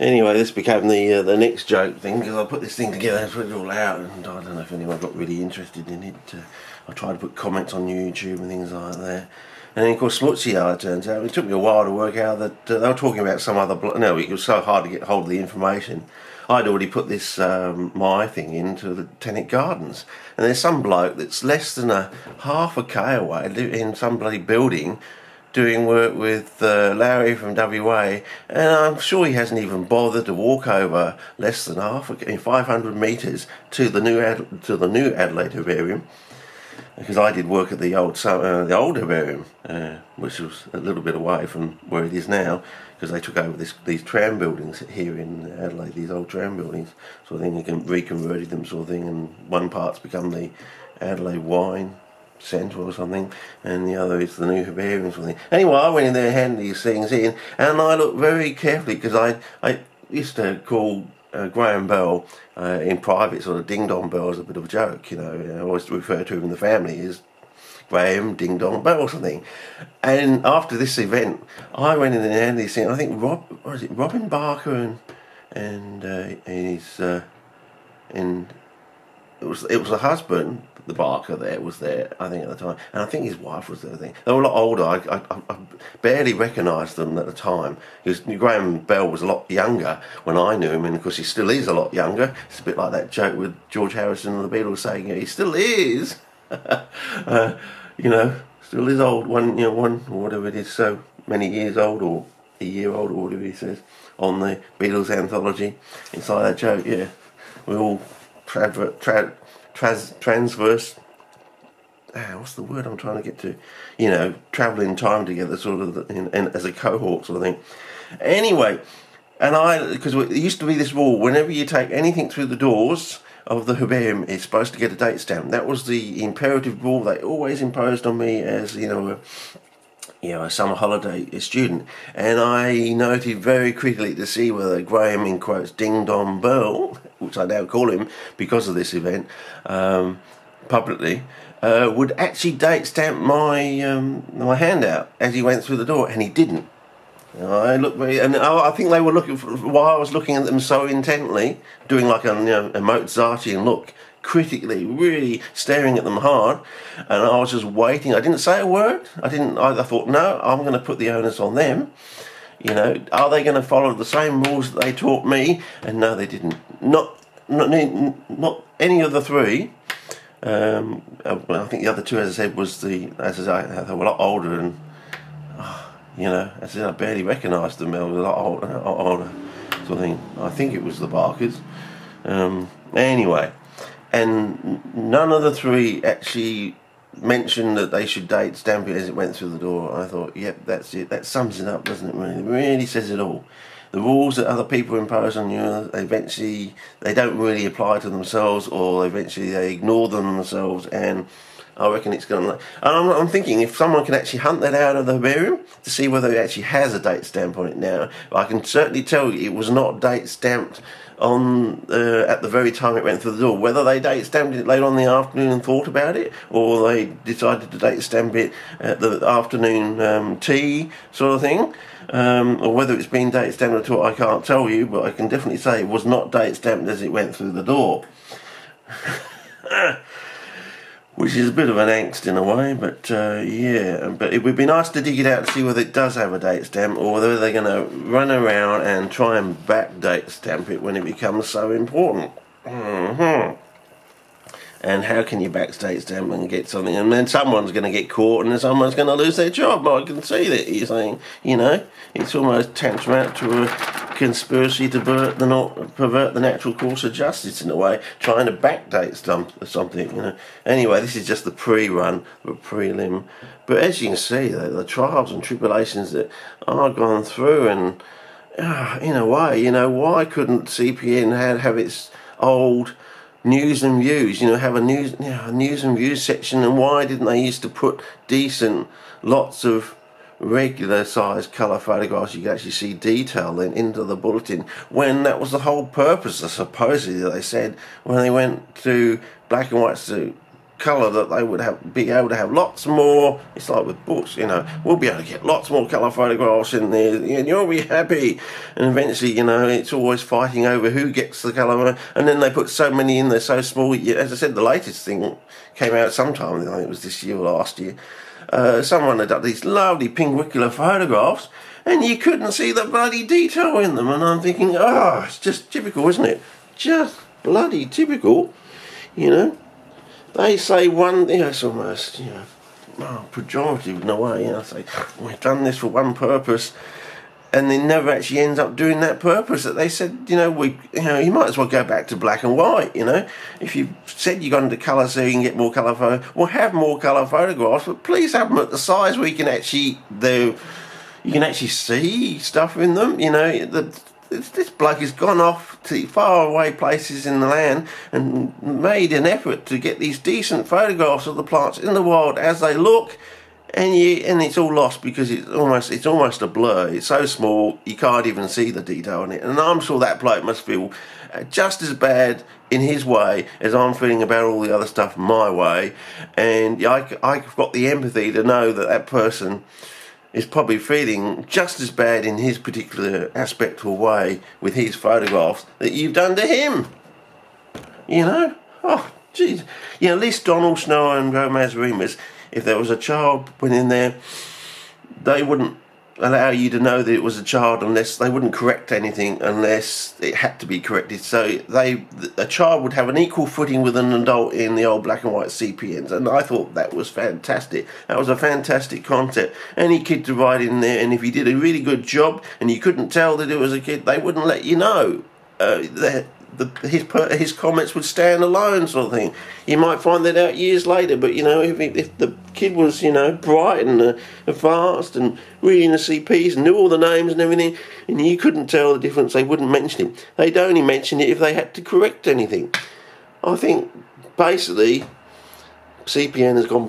Anyway, this became the next joke thing, because I put this thing together and put it all out, and I don't know if anyone got really interested in it. I tried to put comments on YouTube and things like that. And then, of course, Smutsy, it turns out, it took me a while to work out that they were talking about some other... No, it was so hard to get hold of the information. I'd already put this, my thing into the Botanic Gardens. And there's some bloke that's less than half a K away, in some bloody building, doing work with Larry from WA, and I'm sure he hasn't even bothered to walk over less than 500 metres to the new Adelaide Herbarium, because I did work at the old herbarium, which was a little bit away from where it is now, because they took over these tram buildings here in Adelaide, these old tram buildings, sort of thing. They reconverted them, sort of thing, and one part's become the Adelaide Wine Centre or something, and the other is the new herbarium sort of thing. Anyway, I went in there, handed these things in, and I looked very carefully, because I used to call Graham Bell in private, sort of Ding Dong Bell, as a bit of a joke, you know. I always refer to him in the family as Graham Ding Dong Bell or something. And after this event, I went in and handed these things. I think Robin Barker and it was the husband, the Barker was there, I think, at the time, and I think his wife was there. I think they were a lot older. I barely recognised them at the time, because Graham Bell was a lot younger when I knew him, and of course he still is a lot younger. It's a bit like that joke with George Harrison and the Beatles saying, he still is, still is old, one or whatever it is, so many years old, or a year old, or whatever he says on the Beatles anthology. It's like that joke, yeah. We're all transverse, what's the word I'm trying to get to? Travel in time together, sort of, and as a cohort, sort of thing. Anyway, because it used to be this rule, whenever you take anything through the doors of the herbarium, it's supposed to get a date stamp. That was the imperative rule they always imposed on me as, a summer holiday student. And I noted very critically to see whether Graham, in quotes, Ding Dong Bell, which I now call him because of this event, publicly, would actually date stamp my handout as he went through the door, and he didn't. I think they were looking while I was looking at them so intently, doing like a Mozartian look, critically, really staring at them hard, and I was just waiting. I didn't say a word. I thought, no, I'm going to put the onus on them. Are they going to follow the same rules that they taught me? And no, they didn't. Not any of the three. I think the other two, as I said, they were a lot older, and as I said, I barely recognised them. They were a lot older, sort of thing. I think it was the Barkers. Anyway. And none of the three actually mentioned that they should date stamp it as it went through the door. I thought, yep, that's it. That sums it up, doesn't it? Really, it really says it all. The rules that other people impose on you, eventually they don't really apply to themselves, or eventually they ignore them themselves. And I reckon it's going to... And I'm thinking, if someone can actually hunt that out of the herbarium to see whether it actually has a date stamp on it now, I can certainly tell you it was not date stamped on at the very time it went through the door. Whether they date stamped it late on in the afternoon and thought about it, or they decided to date stamp it at the afternoon tea sort of thing, or whether it's been date stamped at all, I can't tell you, but I can definitely say it was not date stamped as it went through the door. Which is a bit of an angst in a way, but but it would be nice to dig it out to see whether it does have a date stamp, or whether they're going to run around and try and backdate stamp it when it becomes so important. And how can you backdate stamp and get something, and then someone's going to get caught and then someone's going to lose their job? I can see that you're saying, it's almost tantamount to a conspiracy to pervert the natural course of justice, in a way, trying to backdate something. Anyway, this is just the pre-run, the prelim. But as you can see, the trials and tribulations that I've gone through, and in a way, why couldn't CPN have its old news and views, have a news and views section? And why didn't they used to put decent, lots of regular size colour photographs you could actually see detail then into the bulletin, when that was the whole purpose, supposedly, they said, when they went to black and white to colour that they would be able to have lots more. It's like with books, you know, we'll be able to get lots more colour photographs in there, and you'll be happy. And eventually, you know, it's always fighting over who gets the colour, and then they put so many in there, so small. As I said, the latest thing came out sometime, I think it was this year or last year. Someone had done these lovely pinguicular photographs, and you couldn't see the bloody detail in them. And I'm thinking, oh, it's just typical, isn't it? Just bloody typical, you know. They say one, you know, it's almost, you know, pejorative in a way. You know, say we've done this for one purpose, and then never actually ends up doing that purpose that they said. You know, you might as well go back to black and white. You know, if you said you got into colour so you can get more colour photos, well, have more colour photographs, but please have them at the size where you can actually see stuff in them. You know, this bloke has gone off to far away places in the land and made an effort to get these decent photographs of the plants in the wild as they look, and it's all lost because it's almost a blur. It's so small you can't even see the detail in it. And I'm sure that bloke must feel just as bad in his way as I'm feeling about all the other stuff my way. And I've got the empathy to know that person is probably feeling just as bad in his particular aspect or way with his photographs that you've done to him. You know? Oh, jeez. You know, at least Donald Snow and Gomez Remus, if there was a child went in there, they wouldn't allow you to know that it was a child unless they wouldn't correct anything unless it had to be corrected. So a child would have an equal footing with an adult in the old black and white CPNs, and I thought that was fantastic. That was a fantastic concept. Any kid to write in there, and if he did a really good job and you couldn't tell that it was a kid, they wouldn't let you know. His comments would stand alone, sort of thing. You might find that out years later, but you know, if the kid was, you know, bright and advanced and reading the CPs and knew all the names and everything, and you couldn't tell the difference, they wouldn't mention him. They'd only mention it if they had to correct anything. I think basically CPN has gone back